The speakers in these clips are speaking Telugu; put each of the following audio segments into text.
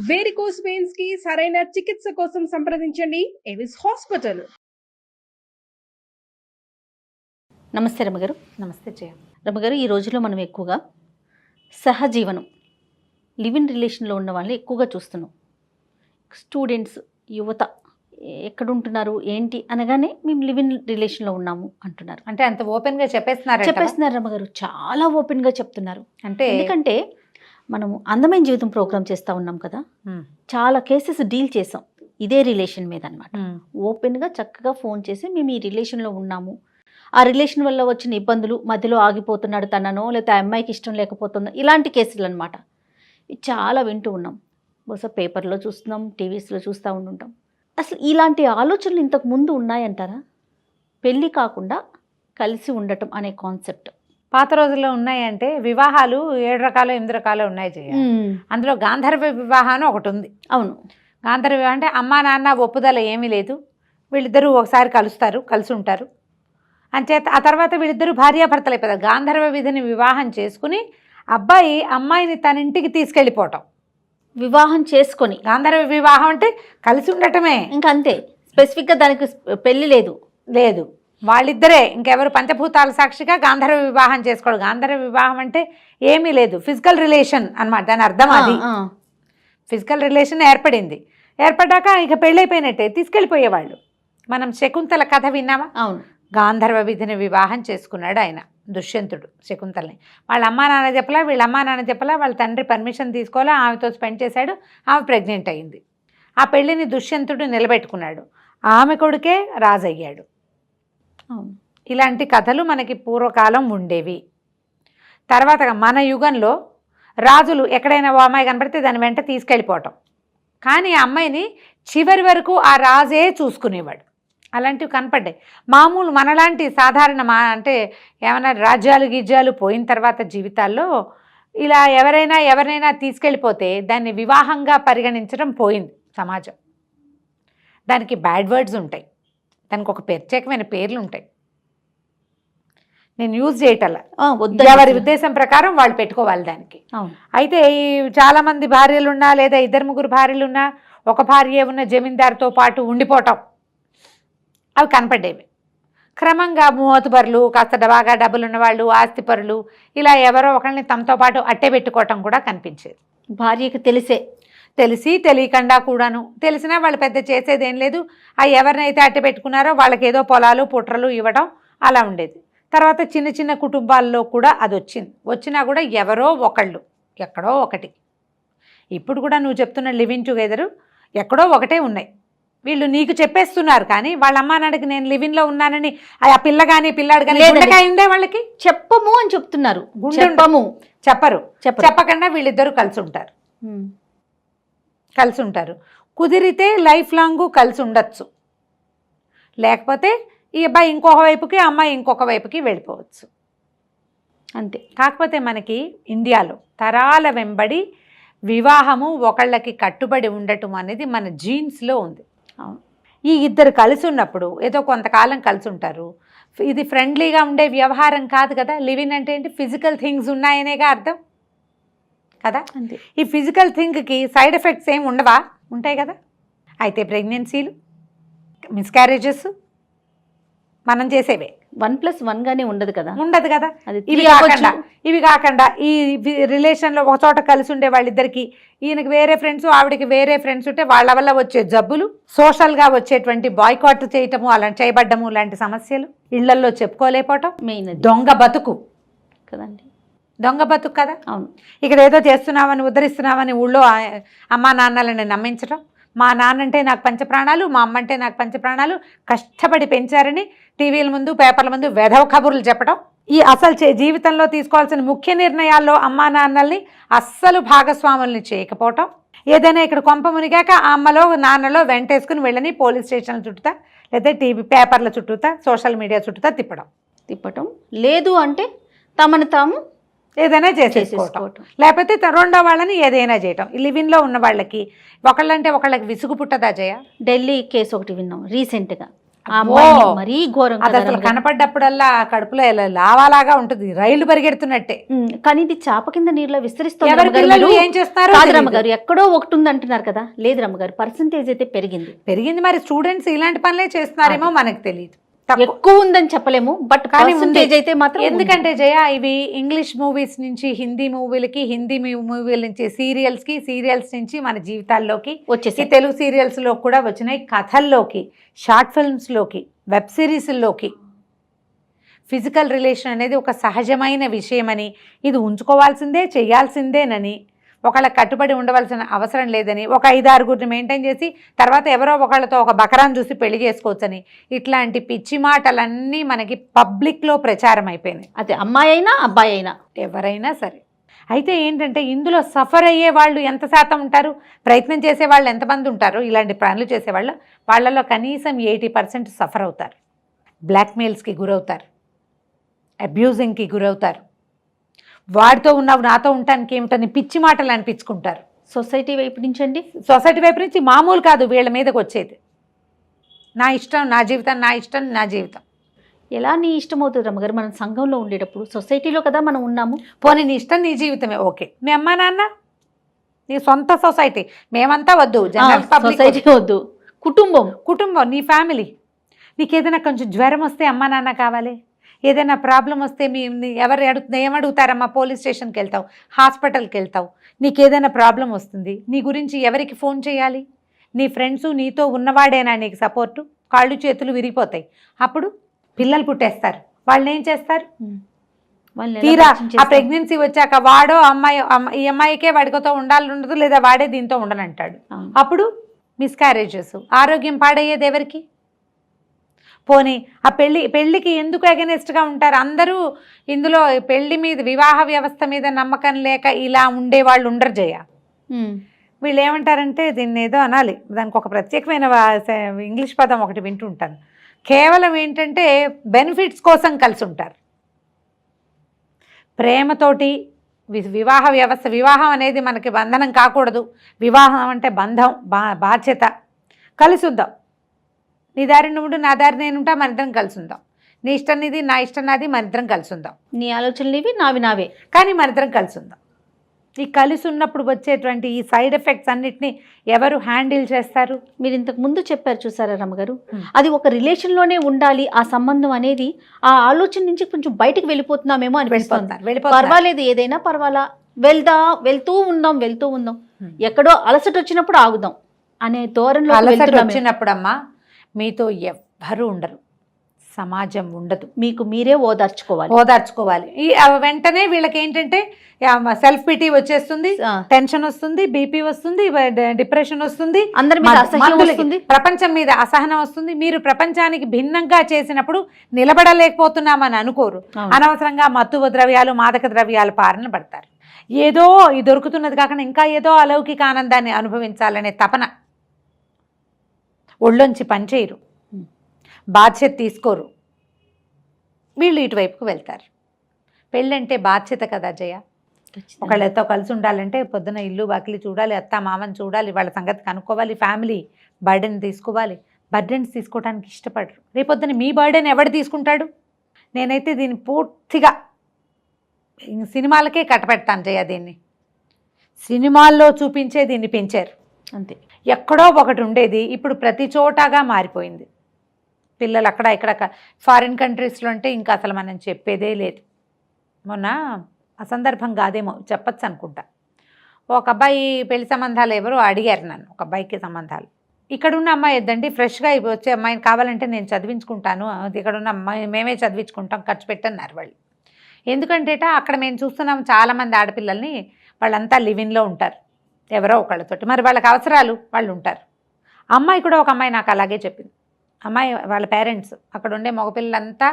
వేరికోస్ వెయిన్స్ కి సరైన చికిత్స కోసం సంప్రదించండి ఎవిస్ హాస్పిటల్. నమస్తే రమగారు. నమస్తే జయ. రమగారు, ఈ రోజుల్లో మనం ఎక్కువగా సహజీవనం, లివ్ ఇన్ రిలేషన్లో ఉన్న వాళ్ళని ఎక్కువగా చూస్తున్నాం. స్టూడెంట్స్, యువత ఎక్కడుంటున్నారు ఏంటి అనగానే మేము లివ్ ఇన్ రిలేషన్లో ఉన్నాము అంటున్నారు. అంటే అంత ఓపెన్గా చెప్పేస్తున్నారు రమగారు, చాలా ఓపెన్గా చెప్తున్నారు. అంటే ఎందుకంటే మనము అందమైన జీవితం ప్రోగ్రామ్ చేస్తూ ఉన్నాం కదా, చాలా కేసెస్ డీల్ చేసాం ఇదే రిలేషన్ మీద అనమాట. ఓపెన్గా చక్కగా ఫోన్ చేసి మేము ఈ రిలేషన్లో ఉన్నాము, ఆ రిలేషన్ వల్ల వచ్చిన ఇబ్బందులు, మధ్యలో ఆగిపోతున్నాడు తననో లేకపోతే ఆ అమ్మాయికి ఇష్టం లేకపోతుందో, ఇలాంటి కేసులు అనమాట. చాలా వింటూ ఉన్నాం. బహుశా పేపర్లో చూస్తున్నాం, టీవీస్లో చూస్తూ ఉంటుంటాం. అసలు ఇలాంటి ఆలోచనలు ఇంతకు ముందు ఉన్నాయంటారా? పెళ్ళి కాకుండా కలిసి ఉండటం అనే కాన్సెప్ట్ పాత రోజుల్లో ఉన్నాయంటే వివాహాలు 7 రకాలు 8 రకాలు ఉన్నాయి జయ. అందులో గాంధర్వ వివాహం అని ఒకటి ఉంది. అవును, గాంధర్వ వివాహం అంటే అమ్మా నాన్న ఒప్పుదల ఏమీ లేదు, వీళ్ళిద్దరూ ఒకసారి కలిసి ఉంటారు అంచేత ఆ తర్వాత వీళ్ళిద్దరూ భార్యాభర్తలు అయిపోతారు. గాంధర్వ విధిని వివాహం చేసుకుని అబ్బాయి అమ్మాయిని తన ఇంటికి తీసుకెళ్ళిపోవటం, వివాహం చేసుకొని. గాంధర్వ వివాహం అంటే కలిసి ఉండటమే, ఇంకా అంతే. స్పెసిఫిక్గా దానికి పెళ్ళి లేదు. వాళ్ళిద్దరే, ఇంకెవరు పంచభూతాల సాక్షిగా గాంధర్వ వివాహం చేసుకోవడం. గాంధర్వ వివాహం అంటే ఏమీ లేదు, ఫిజికల్ రిలేషన్ అన్నమాట. దాని అర్థం అది. ఫిజికల్ రిలేషన్ ఏర్పడ్డాక ఇక పెళ్ళైపోయినట్టే, తీసుకెళ్ళిపోయేవాళ్ళు. మనం శకుంతల కథ విన్నామా? అవును. గాంధర్వ విధిని వివాహం చేసుకున్నాడు ఆయన, దుష్యంతుడు శకుంతలని. వాళ్ళ అమ్మా నాన్న చెప్పలా, వీళ్ళ అమ్మా నాన్న చెప్పలా, వాళ్ళ తండ్రి పర్మిషన్ తీసుకోవాలా, ఆమెతో స్పెండ్ చేశాడు, ఆమె ప్రెగ్నెంట్ అయింది. ఆ పెళ్ళిని దుష్యంతుడు నిలబెట్టుకున్నాడు, ఆమె కొడుకే రాజు అయ్యాడు. ఇలాంటి కథలు మనకి పూర్వకాలం ఉండేవి. తర్వాత మన యుగంలో రాజులు ఎక్కడైనా ఓ అమ్మాయి కనపడితే దాని వెంట తీసుకెళ్ళిపోవటం, కానీ ఆ అమ్మాయిని చివరి వరకు ఆ రాజే చూసుకునేవాడు. అలాంటివి కనపడ్డాయి. మామూలు మనలాంటి సాధారణ అంటే ఏమైనా రాజ్యాలు పోయిన తర్వాత జీవితాల్లో ఇలా ఎవరినైనా తీసుకెళ్ళిపోతే దాన్ని వివాహంగా పరిగణించడం పోయింది సమాజం. దానికి బ్యాడ్ వర్డ్స్ ఉంటాయి, దానికి ఒక ప్రత్యేకమైన పేర్లు ఉంటాయి. నేను యూజ్ చేయటల్లా, ఎవరి ఉద్దేశం ప్రకారం వాళ్ళు పెట్టుకోవాలి దానికి. అయితే ఈ చాలామంది భార్యలున్నా లేదా 2-3 భార్యలున్నా, ఒక భార్య ఉన్న జమీందారుతో పాటు ఉండిపోవటం, అవి కనపడేవి. క్రమంగా మోతుబరులు, కాస్త బాగా డబ్బులున్న వాళ్ళు, ఆస్తిపరులు, ఇలా ఎవరో ఒకరిని తమతో పాటు అట్టే పెట్టుకోవటం కూడా కనిపించేది. భార్యకి తెలిసి తెలియకుండా కూడాను. తెలిసినా వాళ్ళు పెద్ద చేసేదేం లేదు. ఆ ఎవరినైతే అట్టే పెట్టుకున్నారో వాళ్ళకి ఏదో పొలాలు పుట్రలు ఇవ్వడం అలా ఉండేది. తర్వాత చిన్న చిన్న కుటుంబాల్లో కూడా అది వచ్చినా కూడా ఎవరో ఒకళ్ళు, ఎక్కడో ఒకటి. ఇప్పుడు కూడా నువ్వు చెప్తున్న లివింగ్ టుగెదరు ఎక్కడో ఒకటే ఉన్నాయి. వీళ్ళు నీకు చెప్పేస్తున్నారు, కానీ వాళ్ళ అమ్మా నాన్నకి నేను లివింగ్లో ఉన్నానని ఆ పిల్ల కానీ పిల్లాడు కానీ ఉండే వాళ్ళకి చెప్పము అని చెప్తున్నారు. చెప్పకుండా వీళ్ళిద్దరూ కలిసి ఉంటారు. కుదిరితే లైఫ్ లాంగ్ కలిసి ఉండొచ్చు, లేకపోతే ఈ అబ్బాయి ఇంకొక వైపుకి, అమ్మాయి ఇంకొక వైపుకి వెళ్ళిపోవచ్చు, అంతే. కాకపోతే మనకి ఇండియాలో తరాల వెంబడి వివాహము ఒకళ్ళకి కట్టుబడి ఉండటం అనేది మన జీన్స్లో ఉంది. ఈ ఇద్దరు కలిసి ఉన్నప్పుడు ఏదో కొంతకాలం కలిసి ఉంటారు. ఇది ఫ్రెండ్లీగా ఉండే వ్యవహారం కాదు కదా. లివింగ్ అంటే ఏంటి? ఫిజికల్ థింగ్స్ ఉన్నాయనేగా అర్థం కదా. ఈ ఫిజికల్ థింగ్కి సైడ్ ఎఫెక్ట్స్ ఏమి ఉండవా? ఉంటాయి కదా. అయితే ప్రెగ్నెన్సీలు, మిస్క్యారేజెస్ మనం చేసేవే. 1+1గానే ఉండదు కదా. ఇవి కాకుండా ఈ రిలేషన్లో ఒక చోట కలిసి ఉండే వాళ్ళిద్దరికి, ఈయనకి వేరే ఫ్రెండ్స్, ఆవిడకి వేరే ఫ్రెండ్స్ ఉంటే వాళ్ళ వల్ల వచ్చే జబ్బులు, సోషల్గా వచ్చేటువంటి బాయ్కాట్ చేయటము, అలా చేయబడ్డము లాంటి సమస్యలు, ఇళ్లల్లో చెప్పుకోలేకపోవటం, మెయిన్ దొంగ బతుకు కదండి. దొంగ బతుకు కదా. అవును. ఇక్కడ ఏదో చేస్తున్నామని, ఉద్ధరిస్తున్నామని ఊళ్ళో అమ్మా నాన్నలని నమ్మించడం. మా నాన్నంటే నాకు పంచప్రాణాలు, మా అమ్మ అంటే నాకు పంచప్రాణాలు, కష్టపడి పెంచారని టీవీల ముందు, పేపర్ల ముందు వెధవ కబుర్లు చెప్పడం. ఈ అసలు జీవితంలో తీసుకోవాల్సిన ముఖ్య నిర్ణయాల్లో అమ్మా నాన్నల్ని అస్సలు భాగస్వాముల్ని చేయకపోవటం. ఏదైనా ఇక్కడ కొంప మునిగాక ఆ అమ్మలో నాన్నలో వెంటేసుకుని వెళ్ళని పోలీస్ స్టేషన్ల చుట్టూతా, లేదా టీవీ పేపర్ల చుట్టూతా, సోషల్ మీడియా చుట్టూతా తిప్పడం. లేదు అంటే తమను తాము ఏదైనా చేసేసుకోవటం, లేకపోతే రెండో వాళ్ళని ఏదైనా చేయటం. ఈ లివింగ్లో ఉన్న వాళ్ళకి ఒకళ్ళంటే ఒకళ్ళకి విసుగు పుట్టదా జయ? ఢిల్లీ కేసు ఒకటి విన్నాం రీసెంట్గా. ఆ అమ్మాయిని అబ్బో! మరీ ఘోరం అది కదా అసలు రమ్మగారు. కనపడ్డప్పుడల్లా కడుపులో ఇలా లావాలాగా ఉంటుంది, రైళ్లు పరిగెడుతున్నట్టే. కానీ ఇది చాప కింద నీరులో విస్తరిస్తుంది ఎవరి రమ్మగారు. పిల్లలు మీరు ఏం చేస్తారో కాదు తెలీదు. రమ్మగారు, ఎక్కడో ఒకటి ఉంది అంటున్నారు కదా. లేదు రమ్మగారు, పర్సంటేజ్ అయితే పెరిగింది. పెరిగింది, మరి స్టూడెంట్స్ ఇలాంటి పనులే చేస్తున్నారేమో మనకు తెలియదు. ఎక్కువ ఉందని చెప్పలేము, బట్ కానీ పర్సంటేజ్ ఉంది. అయితే మాత్రం ఎందుకంటే జయ, ఇవి ఇంగ్లీష్ మూవీస్ నుంచి హిందీ మూవీలకి, హిందీ మూవీల నుంచి సీరియల్స్కి, సీరియల్స్ నుంచి మన జీవితాల్లోకి వచ్చేసి ఈ తెలుగు సీరియల్స్లో కూడా వచ్చినాయి, కథల్లోకి, షార్ట్ ఫిల్మ్స్లోకి, వెబ్ సిరీస్లోకి. ఫిజికల్ రిలేషన్ అనేది ఒక సహజమైన విషయమని, ఇది ఉంచుకోవాల్సిందే, చేయాల్సిందేనని, ఒకళ్ళ కట్టుబడి ఉండవలసిన అవసరం లేదని, ఒక 5-6 మెయింటైన్ చేసి తర్వాత ఎవరో ఒకళ్ళతో ఒక బకరాన్ని చూసి పెళ్లి చేసుకోవచ్చని, ఇట్లాంటి పిచ్చి మాటలన్నీ మనకి పబ్లిక్లో ప్రచారం అయిపోయినాయి. అదే అమ్మాయి అయినా అబ్బాయి అయినా. ఎవరైనా సరే. అయితే ఏంటంటే ఇందులో సఫర్ అయ్యే వాళ్ళు ఎంత శాతం ఉంటారు, ప్రయత్నం చేసే వాళ్ళు ఎంతమంది ఉంటారు, ఇలాంటి పనులు చేసేవాళ్ళు, వాళ్ళలో కనీసం 80% సఫర్ అవుతారు, బ్లాక్మెయిల్స్కి గురవుతారు, అబ్యూజింగ్కి గురవుతారు, వాడితో ఉన్నావు నాతో ఉండటానికి ఏమిటని పిచ్చి మాటలు అనిపించుకుంటారు. సొసైటీ వైపు నుంచి అండి, సొసైటీ వైపు నుంచి మామూలు కాదు వీళ్ళ మీదకి వచ్చేది. నా ఇష్టం నా జీవితం, నా ఇష్టం నా జీవితం. ఎలా నీ ఇష్టం అవుతుంది రమ్మగారు? మనం సంఘంలో ఉండేటప్పుడు సొసైటీలో కదా మనం ఉన్నాము. పోనీ నీ ఇష్టం నీ జీవితమే, ఓకే. మీ అమ్మా నాన్న, నీ సొంత సొసైటీ, మేమంతా వద్దు, జనరల్ పబ్లిక్ సొసైటీ వద్దు, కుటుంబం, కుటుంబం, నీ ఫ్యామిలీ. నీకు ఏదైనా కొంచెం జ్వరం వస్తే అమ్మా నాన్న కావాలి, ఏదైనా ప్రాబ్లం వస్తే ఏమడుగుతారమ్మా? పోలీస్ స్టేషన్కి వెళ్తావు, హాస్పిటల్కి వెళ్తావు, నీకు ఏదైనా ప్రాబ్లం వస్తుంది, నీ గురించి ఎవరికి ఫోన్ చేయాలి? నీ ఫ్రెండ్స్, నీతో ఉన్నవాడేనా నీకు సపోర్టు? కాళ్ళు చేతులు విరిగిపోతాయి. అప్పుడు పిల్లలు పుట్టేస్తారు, వాళ్ళని ఏం చేస్తారు? తీరా ఆ ప్రెగ్నెన్సీ వచ్చాక వాడో ఈ అమ్మాయికే వాడితో ఉండదు, లేదా వాడే దీంతో ఉండనంటాడు. అప్పుడు మిస్క్యారేజెస్, ఆరోగ్యం పాడయ్యేది ఎవరికి? పోనీ ఆ పెళ్ళికి ఎందుకు అగెనెస్ట్గా ఉంటారు అందరూ? ఇందులో పెళ్లి మీద, వివాహ వ్యవస్థ మీద నమ్మకం లేక ఇలా ఉండేవాళ్ళు ఉండరు జయ. వీళ్ళు ఏమంటారంటే, దీన్ని ఏదో అనాలి, దానికి ఒక ప్రత్యేకమైన ఇంగ్లీష్ పదం ఒకటి వింటుంటాను. కేవలం ఏంటంటే బెనిఫిట్స్ కోసం కలిసి ఉంటారు. ప్రేమతోటి వివాహ వ్యవస్థ, వివాహం అనేది మనకి బంధనం కాకూడదు, వివాహం అంటే బంధం, బాధ్యత. కలిసి ఉందాం, నీ దారి నువ్వు, నా దారి నేను ఉంటా, మన ఇద్దరం కలిసి ఉందాం. నీ ఇష్టం నీది, నా ఇష్టం నాది, మన ఇద్దరం కలిసి ఉందాం. నీ ఆలోచనలు ఇవి, నావి నావే, కానీ మన ఇద్దరం కలిసి ఉందాం. ఈ కలిసి ఉన్నప్పుడు వచ్చేటువంటి ఈ సైడ్ ఎఫెక్ట్స్ అన్నిటినీ ఎవరు హ్యాండిల్ చేస్తారు? మీరు ఇంతకు ముందు చెప్పారు చూసారా రమ్మగారు, అది ఒక రిలేషన్లోనే ఉండాలి ఆ సంబంధం అనేది. ఆ ఆలోచన నుంచి కొంచెం బయటికి వెళ్ళిపోతున్నామేమో అనిపిస్తుంది. పర్వాలేదు, ఏదైనా పర్వాలా, వెళ్తూ ఉందాం, ఎక్కడో అలసట వచ్చినప్పుడు ఆగుదాం అనే ధోరణిలో వచ్చినప్పుడమ్మా మీతో ఎవ్వరూ ఉండరు, సమాజం ఉండదు, మీకు మీరే ఓదార్చుకోవాలి. ఈ వెంటనే వీళ్ళకి ఏంటంటే సెల్ఫ్ పిటీ వచ్చేస్తుంది, టెన్షన్ వస్తుంది, బీపీ వస్తుంది, డిప్రెషన్ వస్తుంది, అందరి మీద అసహ్యం వస్తుంది, ప్రపంచం మీద అసహనం వస్తుంది. మీరు ప్రపంచానికి భిన్నంగా చేసినప్పుడు నిలబడలేకపోతున్నామని అనుకోరు, అనవసరంగా మత్తు ద్రవ్యాలు, మాదక ద్రవ్యాలు బారిన పడతారు. ఏదో ఈ దొరుకుతున్నది కాకుండా ఇంకా ఏదో అలౌకిక ఆనందాన్ని అనుభవించాలనే తపన, ఒళ్ళొంచి పనిచేయరు, బాధ్యత తీసుకోరు, వీళ్ళు ఇటువైపుకు వెళ్తారు. పెళ్ళంటే బాధ్యత కదా జయ. ఒకళ్ళతో కలిసి ఉండాలంటే పొద్దున ఇల్లు వాకిలి చూడాలి, అత్త మామని చూడాలి, వాళ్ళ సంగతి కనుక్కోవాలి, ఫ్యామిలీ బర్డెన్ తీసుకోవాలి. బర్డెన్స్ తీసుకోవడానికి ఇష్టపడరు. రేపొద్దున మీ బర్డెన్ ఎవడు తీసుకుంటాడు? నేనైతే దీన్ని పూర్తిగా సినిమాలకే కట్టపెడతాను జయ. దీన్ని సినిమాల్లో చూపించే దీన్ని పెంచారు అంతే. ఎక్కడో ఒకటి ఉండేది, ఇప్పుడు ప్రతి చోటగా మారిపోయింది. పిల్లలు అక్కడ ఇక్కడ ఫారిన్ కంట్రీస్లో అంటే ఇంకా అసలు మనం చెప్పేదే లేదు. మొన్న అసందర్భం కాదేమో చెప్పచ్చు అనుకుంటా, ఒక అబ్బాయి పెళ్లి సంబంధాలు ఎవరో అడిగారు నన్ను, ఒక అబ్బాయికి సంబంధాలు. ఇక్కడున్న అమ్మాయి వద్దండి, ఫ్రెష్గా వచ్చే అమ్మాయిని కావాలంటే నేను చదివించుకుంటాను, ఇక్కడున్న అమ్మాయి మేమే చదివించుకుంటాం, ఖర్చు పెట్టన్నారు వాళ్ళు. ఎందుకంటే అక్కడ మేము చూస్తున్నాం చాలామంది ఆడపిల్లల్ని, వాళ్ళంతా లివిన్లో ఉంటారు ఎవరో ఒకళ్ళతోటి, మరి వాళ్ళకి అవసరాలు వాళ్ళు ఉంటారు. అమ్మాయి కూడా ఒక అమ్మాయి నాకు అలాగే చెప్పింది. అమ్మాయి వాళ్ళ పేరెంట్స్ అక్కడ ఉండే మగపిల్లలంతా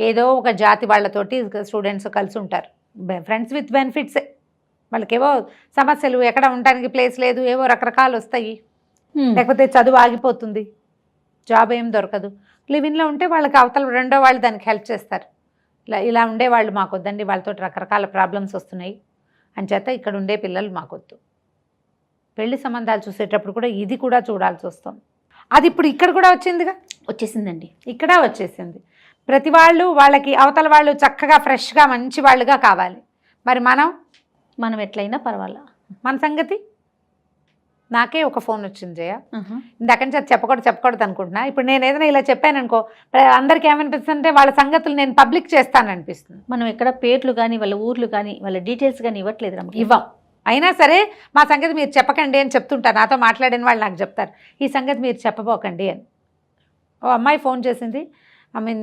ఏదో ఒక జాతి వాళ్ళతోటి స్టూడెంట్స్ కలిసి ఉంటారు, ఫ్రెండ్స్ విత్ బెనిఫిట్సే. వాళ్ళకేవో సమస్యలు, ఎక్కడ ఉండడానికి ప్లేస్ లేదు, ఏవో రకరకాలు వస్తాయి, లేకపోతే చదువు ఆగిపోతుంది, జాబ్ ఏం దొరకదు. లివిన్లో ఉంటే వాళ్ళకి అవతల రెండో వాళ్ళు దానికి హెల్ప్ చేస్తారు. ఇలా ఉండేవాళ్ళు మాకు వద్దండి, వాళ్ళతో రకరకాల ప్రాబ్లమ్స్ వస్తున్నాయి అని చేత ఇక్కడ ఉండే పిల్లలు మాకొద్దు. పెళ్లి సంబంధాలు చూసేటప్పుడు కూడా ఇది కూడా చూడాల్సి వస్తుంది. అది ఇప్పుడు ఇక్కడ కూడా వచ్చిందిగా, వచ్చేసిందండి. ఇక్కడ వచ్చేసింది. ప్రతి వాళ్ళు వాళ్ళకి అవతల వాళ్ళు చక్కగా ఫ్రెష్గా మంచి వాళ్ళుగా కావాలి. మరి మనం ఎట్లయినా పర్వాలా. మన సంగతి. నాకే ఒక ఫోన్ వచ్చింది జయ, ఇందాక నుంచి అది చెప్పకూడదు అనుకుంటున్నా. ఇప్పుడు నేను ఏదైనా ఇలా చెప్పాను అనుకో, అందరికీ ఏమనిపిస్తుంది అంటే వాళ్ళ సంగతులు నేను పబ్లిక్ చేస్తాను అనిపిస్తుంది. మనం ఎక్కడ పేర్లు కానీ వాళ్ళ ఊర్లు కానీ వాళ్ళ డీటెయిల్స్ కానీ ఇవ్వట్లేదు. ఇవ్వం. అయినా సరే మా సంగతి మీరు చెప్పకండి అని చెప్తుంటారు. నాతో మాట్లాడిన వాళ్ళు నాకు చెప్తారు, ఈ సంగతి మీరు చెప్పబోకండి అని. ఓ అమ్మాయి ఫోన్ చేసింది,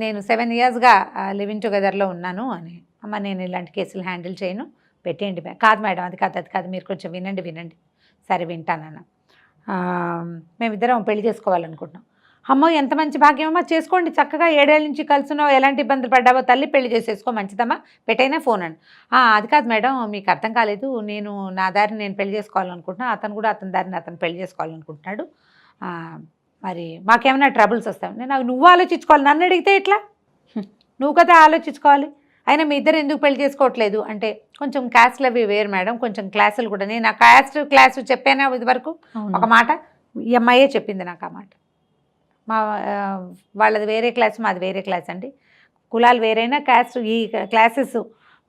నేను 7 yearsగా లివింగ్ టుగెదర్లో ఉన్నాను అని. అమ్మ నేను ఇలాంటి కేసులు హ్యాండిల్ చేయను, పెట్టేయండి. కాదు మేడం, అది కాదు మీరు కొంచెం వినండి. సరే వింటానన్న. మేమిద్దరం పెళ్లి చేసుకోవాలనుకుంటున్నాం. అమ్మో ఎంత మంచి భాగ్యమమ్మా, చేసుకోండి చక్కగా, 7 ఏళ్ళ నుంచి కలుసున్నావు, ఎలాంటి ఇబ్బందులు పడ్డావో తల్లి, పెళ్లి చేసేసుకో మంచిదమ్మా, పెట్టైనా ఫోన్ అని. అది కాదు మేడం, మీకు అర్థం కాలేదు, నేను నా దారిని నేను పెళ్లి చేసుకోవాలనుకుంటున్నాను, అతను కూడా అతని దారిని అతను పెళ్లి చేసుకోవాలనుకుంటున్నాడు, మరి మాకేమైనా ట్రబుల్స్ వస్తాయి. నువ్వు ఆలోచించుకోవాలి, నన్ను అడిగితే ఎట్లా, నువ్వు కదా ఆలోచించుకోవాలి. అయినా మీ ఇద్దరు ఎందుకు పెళ్లి చేసుకోవట్లేదు అంటే, కొంచెం క్యాస్ట్లు అవి వేరు మేడం, కొంచెం క్లాసులు కూడా. నేను ఆ క్లాసు చెప్పానా ఇది వరకు ఒక మాట, ఈ అమ్మాయే చెప్పింది నాకు ఆ మాట. వాళ్ళది వేరే క్లాస్, మాది వేరే క్లాస్ అండి, కులాలు వేరైనా క్యాస్ట్ ఈ క్లాసెస్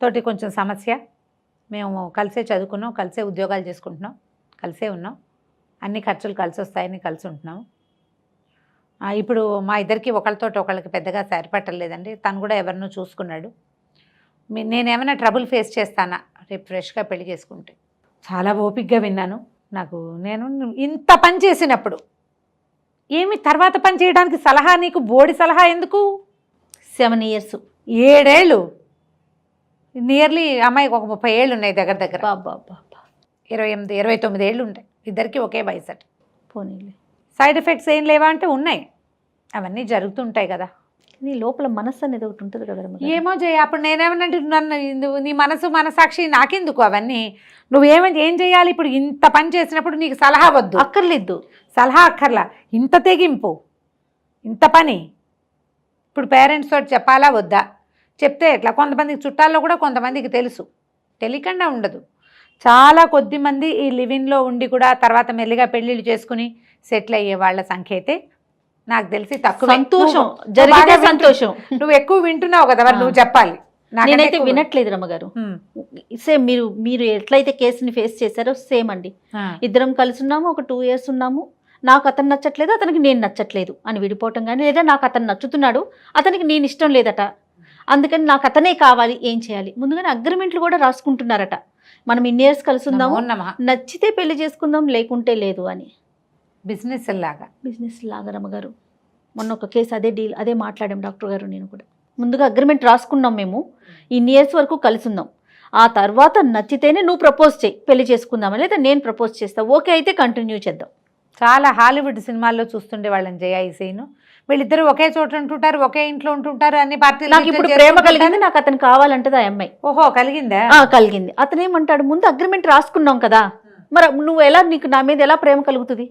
తోటి కొంచెం సమస్య. మేము కలిసే చదువుకున్నాం, కలిసే ఉద్యోగాలు చేసుకుంటున్నాం, కలిసే ఉన్నాం, అన్ని ఖర్చులు కలిసి వస్తాయని కలిసి ఉంటున్నాము. ఇప్పుడు మా ఇద్దరికి ఒకళ్ళకి పెద్దగా సరిపట్టలేదండి, తను కూడా ఎవరినో చూసుకున్నాడు. నేనేమైనా ట్రబుల్ ఫేస్ చేస్తానా రేపు ఫ్రెష్గా పెళ్లి చేసుకుంటే. చాలా ఓపికగా విన్నాను. నేను ఇంత పని చేసినప్పుడు ఏమి తర్వాత పని చేయడానికి సలహా, నీకు బోడి సలహా ఎందుకు? 7 years, 7 ఏళ్ళు, నియర్లీ అమ్మాయికి ఒక 30 ఏళ్ళు ఉన్నాయి దగ్గర 28, 29 ఏళ్ళు ఉంటాయి ఇద్దరికి, ఒకే వయసు అట. పోనీలే, సైడ్ ఎఫెక్ట్స్ ఏం లేవా అంటే ఉన్నాయి, అవన్నీ జరుగుతుంటాయి కదా. నీ లోపల మనస్సు అనేది ఒకటి ఉంటుంది కదా. ఏమో జయ, అప్పుడు నేనేమనంటే నన్ను నీ మనసాక్షి నాకెందుకు అవన్నీ, ఏం చేయాలి ఇప్పుడు? ఇంత పని చేసినప్పుడు నీకు సలహా వద్దు, అక్కర్లేదు, సలహా అక్కర్లా, ఇంత తెగింపు, ఇంత పని ఇప్పుడు పేరెంట్స్ తోటి చెప్పాలా వద్దా? చెప్తే ఎట్లా? కొంతమందికి చుట్టాల్లో కూడా కొంతమందికి తెలుసు, తెలియకుండా ఉండదు. చాలా కొద్ది మంది ఈ లివింగ్లో ఉండి కూడా తర్వాత మెల్లిగా పెళ్ళిళ్ళు చేసుకుని సెటిల్ అయ్యే వాళ్ళ సంఖ్య అయితే నాకు తెలిసి తక్కువ. సంతోషం జరిగితే సంతోషం. నువ్వు ఎక్కువ వింటున్నావు కదా, మరి నువ్వు చెప్పాలి. నేనైతే వినట్లేదు రమ్మగారు. సేమ్ మీరు ఎట్లయితే కేసుని ఫేస్ చేశారో సేమ్ అండి. ఇద్దరం కలిసి ఉన్నాము, ఒక 2 years ఉన్నాము, నాకు అతను నచ్చట్లేదు, అతనికి నేను నచ్చట్లేదు అని విడిపోవటం కానీ, లేదా నాకు అతను నచ్చుతున్నాడు, అతనికి నేను ఇష్టం లేదట, అందుకని నాకు అతనే కావాలి, ఏం చేయాలి? ముందుగానే అగ్రిమెంట్లు కూడా రాసుకుంటున్నారట. మనం ఇన్ని ఇయర్స్ కలిసి ఉందాము, నచ్చితే పెళ్లి చేసుకుందాం, లేకుంటే లేదు అని. బిజినెస్ లాగా రమ్మగారు. మొన్న ఒక కేసు అదే మాట్లాడాం డాక్టర్ గారు, నేను కూడా. ముందుగా అగ్రిమెంట్ రాసుకున్నాం, మేము ఇన్ని ఇయర్స్ వరకు కలిసి ఉందాం, ఆ తర్వాత నచ్చితేనే నువ్వు ప్రపోజ్ చేయి, పెళ్లి చేసుకుందామని, లేదా నేను ప్రపోజ్ చేస్తా, ఓకే అయితే కంటిన్యూ చేద్దాం. చాలా హాలీవుడ్ సినిమాల్లో చూస్తుండే వాళ్ళని జయ ఈ సీన్. వీళ్ళిద్దరు ఒకే చోట ఉంటుంటారు, ఒకే ఇంట్లో ఉంటుంటారు, అన్ని పార్టీలు. నాకు ఇప్పుడు ప్రేమ కలిగింది, నాకు అతను కావాలంటది ఆ అమ్మాయి. ఓహో, కలిగిందా? కలిగింది. అతను ఏమంటాడు, ముందు అగ్రిమెంట్ రాసుకున్నాం కదా, మరి నువ్వు ఎలా, నీకు నా మీద ఎలా ప్రేమ కలుగుతుంది,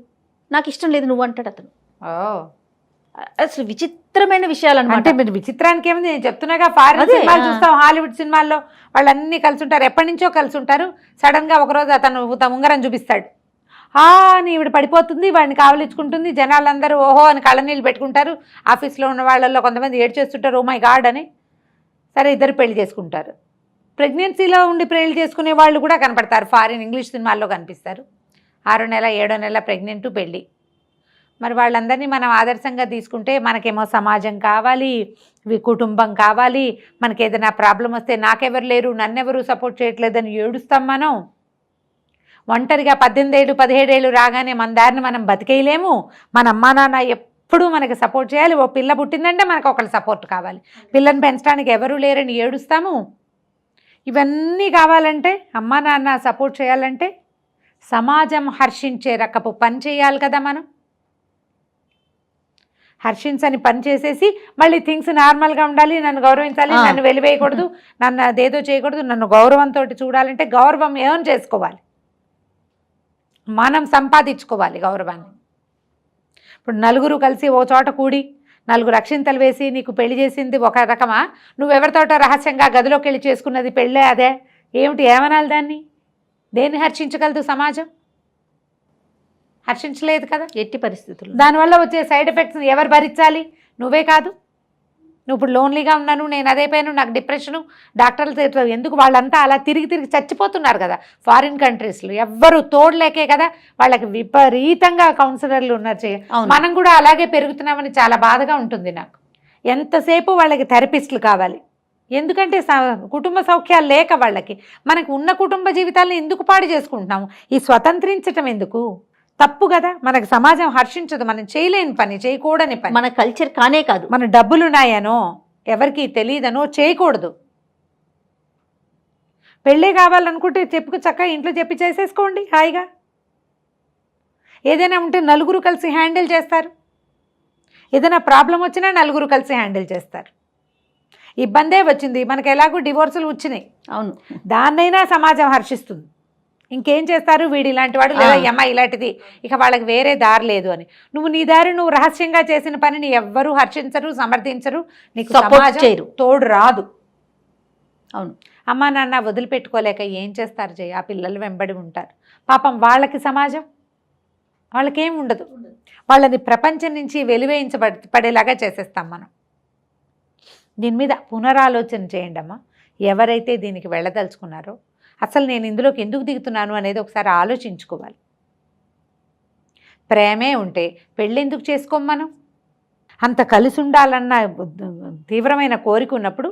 నాకు ఇష్టం లేదు నువ్వు అంటాడు అతను. అసలు విచిత్రమైన విషయాలు అంటే మీరు విచిత్రానికి ఏముంది, నేను చెప్తున్నాగా. ఫారిన్ సినిమాలు చూస్తాం, హాలీవుడ్ సినిమాల్లో వాళ్ళన్నీ కలిసి ఉంటారు, ఎప్పటి నుంచో కలిసి ఉంటారు. సడన్ గా ఒకరోజు అతను ఉంగరం చూపిస్తాడు, అని ఈవిడ పడిపోతుంది, వాడిని కావలించుకుంటుంది, జనాలందరూ ఓహో అని కళ్ళనీళ్ళు పెట్టుకుంటారు. ఆఫీస్లో ఉన్న వాళ్ళల్లో కొంతమంది ఏడ్ చేస్తుంటారు, ఓ మై గాడ్ అని. సరే ఇద్దరు పెళ్లి చేసుకుంటారు. ప్రెగ్నెన్సీలో ఉండి పెళ్లి చేసుకునే వాళ్ళు కూడా కనపడతారు, ఫారిన్ ఇంగ్లీష్ సినిమాల్లో కనిపిస్తారు. 6వ నెల 7వ నెల ప్రెగ్నెంట్, పెళ్ళి. మరి వాళ్ళందరినీ మనం ఆదర్శంగా తీసుకుంటే, మనకేమో సమాజం కావాలి, కుటుంబం కావాలి, మనకి ఏదైనా ప్రాబ్లం వస్తే నాకెవరు లేరు, నన్నెవరు సపోర్ట్ చేయట్లేదని ఏడుస్తాం మనం. ఒంటరిగా 18 ఏళ్ళు 17 ఏళ్ళు రాగానే మన దారిని మనం బతికేయలేము. మన అమ్మా నాన్న ఎప్పుడూ మనకి సపోర్ట్ చేయాలి. ఓ పిల్ల పుట్టిందంటే మనకు ఒకళ్ళు సపోర్ట్ కావాలి, పిల్లని పెంచడానికి ఎవరూ లేరని ఏడుస్తాము. ఇవన్నీ కావాలంటే, అమ్మా నాన్న సపోర్ట్ చేయాలంటే, సమాజం హర్షించే రకపు పని చేయాలి కదా మనం. హర్షించని పని చేసేసి మళ్ళీ థింగ్స్ నార్మల్గా ఉండాలి, నన్ను గౌరవించాలి, నన్ను వెలివేయకూడదు, నన్ను అదేదో చేయకూడదు, నన్ను గౌరవంతో చూడాలంటే గౌరవం ఏం చేసుకోవాలి, మనం సంపాదించుకోవాలి గౌరవాన్ని. ఇప్పుడు నలుగురు కలిసి ఓ చోట కూడి 4 అక్షింతలు వేసి నీకు పెళ్లి చేసింది ఒక రకమా, నువ్వెవరితోటో రహస్యంగా గదిలోకి వెళ్ళి చేసుకున్నది పెళ్ళే అదే ఏమిటి? ఏమనాలి దాన్ని? దేన్ని హర్షించగలదు సమాజం? హర్షించలేదు కదా. ఎట్టి పరిస్థితుల్లో దానివల్ల వచ్చే సైడ్ ఎఫెక్ట్స్ ఎవరు భరించాలి? నువ్వే కాదు. నువ్వు ఇప్పుడు లోన్లీగా ఉన్నాను, నేను అదైపోయాను, నాకు డిప్రెషను, డాక్టర్లు ఎందుకు వాళ్ళంతా అలా తిరిగి చచ్చిపోతున్నారు కదా ఫారిన్ కంట్రీస్లో. ఎవ్వరు తోడలేకే కదా వాళ్ళకి విపరీతంగా కౌన్సిలర్లు ఉన్నారు. మనం కూడా అలాగే పెరుగుతున్నామని చాలా బాధగా ఉంటుంది నాకు. ఎంతసేపు వాళ్ళకి థెరపిస్టులు కావాలి. ఎందుకంటే కుటుంబ సౌఖ్యాలు లేక వాళ్ళకి. మనకు ఉన్న కుటుంబ జీవితాలను ఎందుకు పాడు చేసుకుంటున్నాము? ఈ స్వతంత్రించటం ఎందుకు? తప్పు కదా. మనకు సమాజం హర్షించదు, మనం చేయలేని పని, చేయకూడని పని. మన కల్చర్ కానే కాదు. మన డబ్బులున్నాయనో ఎవరికి తెలియదనో చేయకూడదు. పెళ్ళే కావాలనుకుంటే చెప్పుకు చక్కగా ఇంట్లో చెప్పి చేసేసుకోండి హాయిగా. ఏదైనా ఉంటే నలుగురు కలిసి హ్యాండిల్ చేస్తారు. ఏదైనా ప్రాబ్లం వచ్చినా నలుగురు కలిసి హ్యాండిల్ చేస్తారు. ఇబ్బందే వచ్చింది, మనకు ఎలాగో డివోర్సులు వచ్చినాయి, అవును, దాన్నైనా సమాజం హర్షిస్తుంది. ఇంకేం చేస్తారు? వీడు ఇలాంటి వాడు, లేదా అమ్మ ఇలాంటిది, ఇక వాళ్ళకి వేరే దారి లేదు అని. నువ్వు నీ దారి నువ్వు రహస్యంగా చేసిన పనిని ఎవ్వరూ హర్షించరు, సమర్థించరు, నీకు సపోర్ట్ చేయరు, తోడు రాదు. అవును. అమ్మా నాన్న వదిలిపెట్టుకోలేక ఏం చేస్తారు జయ? ఆ పిల్లలు వెంబడి ఉంటారు. పాపం వాళ్ళకి సమాజం వాళ్ళకేం ఉండదు. వాళ్ళని ప్రపంచం నుంచి వెలివేయించబడేలాగా చేసేస్తాం మనం. దీని మీద పునరాలోచన చేయండి అమ్మా. ఎవరైతే దీనికి వెళ్ళదలుచుకున్నారో అసలు నేను ఇందులోకి ఎందుకు దిగుతున్నాను అనేది ఒకసారి ఆలోచించుకోవాలి. ప్రేమే ఉంటే పెళ్ళి ఎందుకు చేసుకోం మనం? అంత కలిసి ఉండాలన్న తీవ్రమైన కోరిక ఉన్నప్పుడు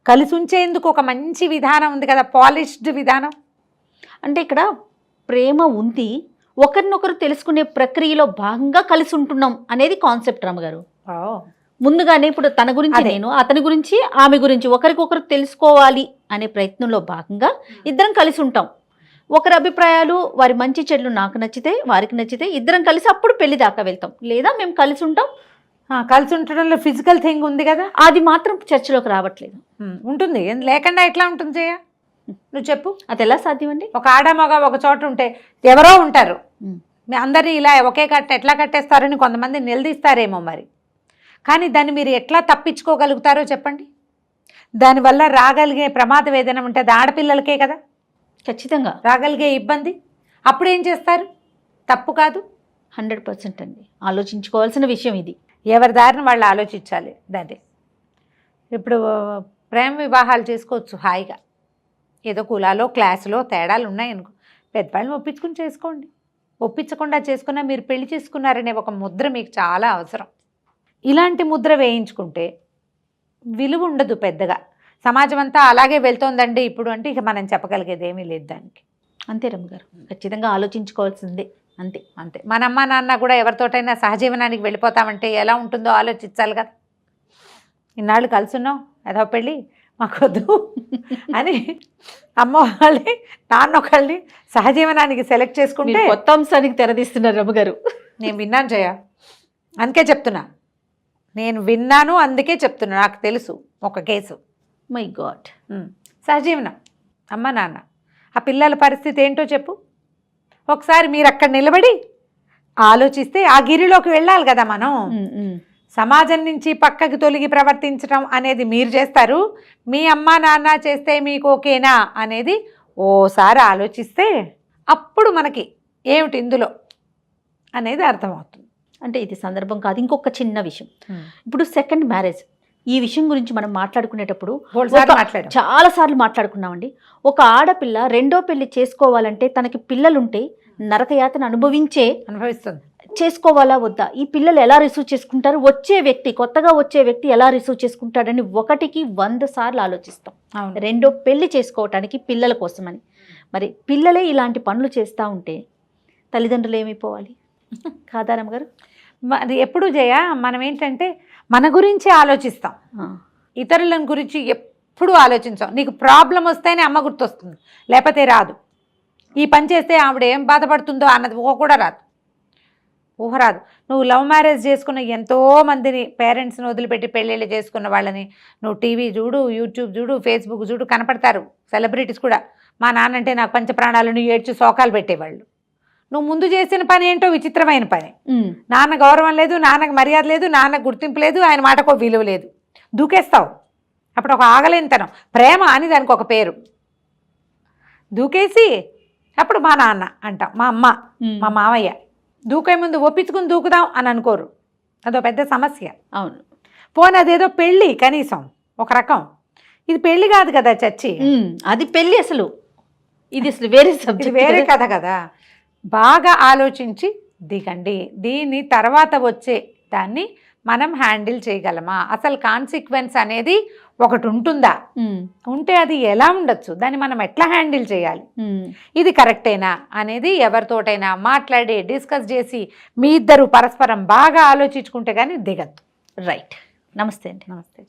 కలిసి ఉంచేందుకు ఒక మంచి విధానం ఉంది కదా, పాలిష్డ్ విధానం. అంటే ఇక్కడ ప్రేమ ఉంది, ఒకరినొకరు తెలుసుకునే ప్రక్రియలో భాగంగా కలిసి ఉంటున్నాం అనేది కాన్సెప్ట్ రమ్మగారు. ముందుగానే ఇప్పుడు తన గురించి నేను, అతని గురించి ఆమె గురించి ఒకరికొకరు తెలుసుకోవాలి అనే ప్రయత్నంలో భాగంగా ఇద్దరం కలిసి ఉంటాం. ఒకరి అభిప్రాయాలు, వారి మంచి చెడులు నాకు నచ్చితే, వారికి నచ్చితే ఇద్దరం కలిసి అప్పుడు పెళ్లి దాకా వెళ్తాం. లేదా మేము కలిసి ఉంటాం. కలిసి ఉండటంలో ఫిజికల్ థింగ్ ఉంది కదా, అది మాత్రం చర్చలోకి రావట్లేదు. ఉంటుంది, లేకుండా ఎట్లా ఉంటుంది జయ? నువ్వు చెప్పు. అది ఎలా సాధ్యం అండి? ఒక ఆడ మగ ఒక చోట ఉంటే ఎవరో ఉంటారు, అందరినీ ఇలా ఒకే ఎట్లా కట్టేస్తారని కొంతమంది నిలదీస్తారేమో మరి. కానీ దాన్ని మీరు ఎట్లా తప్పించుకోగలుగుతారో చెప్పండి. దానివల్ల రాగలిగే ప్రమాదం ఏదైనా ఉంటే అది ఆడపిల్లలకే కదా ఖచ్చితంగా రాగలిగే ఇబ్బంది. అప్పుడు ఏం చేస్తారు? తప్పు కాదు. 100% అండి, ఆలోచించుకోవాల్సిన విషయం ఇది. ఎవరి దారిని వాళ్ళు ఆలోచించాలి. దాన్ని ఇప్పుడు ప్రేమ వివాహాలు చేసుకోవచ్చు హాయిగా. ఏదో కులాలో క్లాసులో తేడాలు ఉన్నాయనుకో, పెద్దవాళ్ళని ఒప్పించుకుని చేసుకోండి. ఒప్పించకుండా చేసుకున్నా మీరు పెళ్లి చేసుకున్నారనే ఒక ముద్ర మీకు చాలా అవసరం. ఇలాంటి ముద్ర వేయించుకుంటే విలువ ఉండదు పెద్దగా. సమాజం అంతా అలాగే వెళ్తోందండి ఇప్పుడు అంటే ఇక మనం చెప్పగలిగేది ఏమీ లేదు దానికి. అంతే రమ్మగారు, ఖచ్చితంగా ఆలోచించుకోవాల్సిందే. అంతే అంతే. మన అమ్మ నాన్న కూడా ఎవరితోటైనా సహజీవనానికి వెళ్ళిపోతామంటే ఎలా ఉంటుందో ఆలోచించాలి కదా. ఇన్నాళ్ళు కలిసి ఉన్నాం, ఏదో పెళ్ళి మాకొద్దు అని అమ్మ వాళ్ళని నాన్న ఒకళ్ళని సహజీవనానికి సెలెక్ట్ చేసుకుంటే కొత్త అంశానికి తెరదీస్తున్నారు రమ్మగారు. నేను విన్నాను జయ, అందుకే చెప్తున్నా. నేను విన్నాను అందుకే చెప్తున్నా. నాకు తెలుసు ఒక కేసు. My God. సహజీవనం, అమ్మ నాన్న, ఆ పిల్లల పరిస్థితి ఏంటో చెప్పు. ఒకసారి మీరు అక్కడ నిలబడి ఆలోచిస్తే ఆ గిరిలోకి వెళ్ళాలి కదా మనం. సమాజం నుంచి పక్కకి తొలగి ప్రవర్తించడం అనేది మీరు చేస్తారు, మీ అమ్మ నాన్న చేస్తే మీకు ఓకేనా అనేది ఓసారి ఆలోచిస్తే అప్పుడు మనకి ఏమిటి ఇందులో అనేది అర్థమవుతుంది. అంటే ఇది సందర్భం కాదు, ఇంకొక చిన్న విషయం. ఇప్పుడు సెకండ్ మ్యారేజ్ ఈ విషయం గురించి మనం మాట్లాడుకునేటప్పుడు చాలా సార్లు మాట్లాడుకున్నామండి. ఒక ఆడపిల్ల రెండో పెళ్లి చేసుకోవాలంటే తనకి పిల్లలుంటే నరకయాతన అనుభవిస్తుంది. చేసుకోవాలా వద్దా, ఈ పిల్లలు ఎలా రిసీవ్ చేసుకుంటారు, వచ్చే వ్యక్తి కొత్తగా వచ్చే వ్యక్తి ఎలా రిసీవ్ చేసుకుంటాడని 1కి 100 సార్లు ఆలోచిస్తాం రెండో పెళ్లి చేసుకోవటానికి పిల్లల కోసమని. మరి పిల్లలే ఇలాంటి పనులు చేస్తూ ఉంటే తల్లిదండ్రులు ఏమైపోవాలి కాదా రమ్మగారు? మరి ఎప్పుడు జయ మనం ఏంటంటే మన గురించి ఆలోచిస్తాం, ఇతరుల గురించి ఎప్పుడు ఆలోచించాం. నీకు ప్రాబ్లం వస్తేనే అమ్మ గుర్తొస్తుంది, లేకపోతే రాదు. ఈ పని చేస్తే ఆవిడ ఏం బాధపడుతుందో అన్నది కూడా రాదు, ఊహ రాదు. నువ్వు లవ్ మ్యారేజ్ చేసుకున్న ఎంతోమందిని పేరెంట్స్ని వదిలిపెట్టి పెళ్ళిళ్ళు చేసుకున్న వాళ్ళని నువ్వు టీవీ చూడు, యూట్యూబ్ చూడు, ఫేస్బుక్ చూడు, కనపడతారు సెలబ్రిటీస్ కూడా. మా నాన్న అంటే నాకు పంచప్రాణాలను ఏడ్చి శోకాలు పెట్టేవాళ్ళు. నువ్వు ముందు చేసిన పని ఏంటో విచిత్రమైన పని. నాన్న గౌరవం లేదు, నాన్నకు మర్యాద లేదు, నాన్నకు గుర్తింపు లేదు, ఆయన మాటకు విలువ లేదు, దూకేస్తావు. అప్పుడు ఒక ఆగలేనితనం, ప్రేమ అని దానికి ఒక పేరు. దూకేసి అప్పుడు మా నాన్న అంటాం, మా అమ్మ, మా మామయ్య, దూకే ముందు ఒప్పించుకుని దూకుదాం అని అనుకోరు, అదో పెద్ద సమస్య. అవును. పోనీ అదేదో పెళ్ళి కనీసం ఒక రకం, ఇది పెళ్ళి కాదు కదా చచ్చి, అది పెళ్ళి అసలు, ఇది అసలు వేరే ఇది సబ్జెక్ట్, వేరే కథ కదా. బాగా ఆలోచించి దిగండి. దీని తర్వాత వచ్చే దాన్ని మనం హ్యాండిల్ చేయగలమా, అసలు కాన్సిక్వెన్స్ అనేది ఒకటి ఉంటుందా, ఉంటే అది ఎలా ఉండొచ్చు, దాన్ని మనం ఎట్లా హ్యాండిల్ చేయాలి, ఇది కరెక్టేనా అనేది ఎవరితోటైనా మాట్లాడి డిస్కస్ చేసి మీ ఇద్దరు పరస్పరం బాగా ఆలోచించుకుంటే కానీ దిగద్దు. రైట్. నమస్తే అండి. నమస్తే.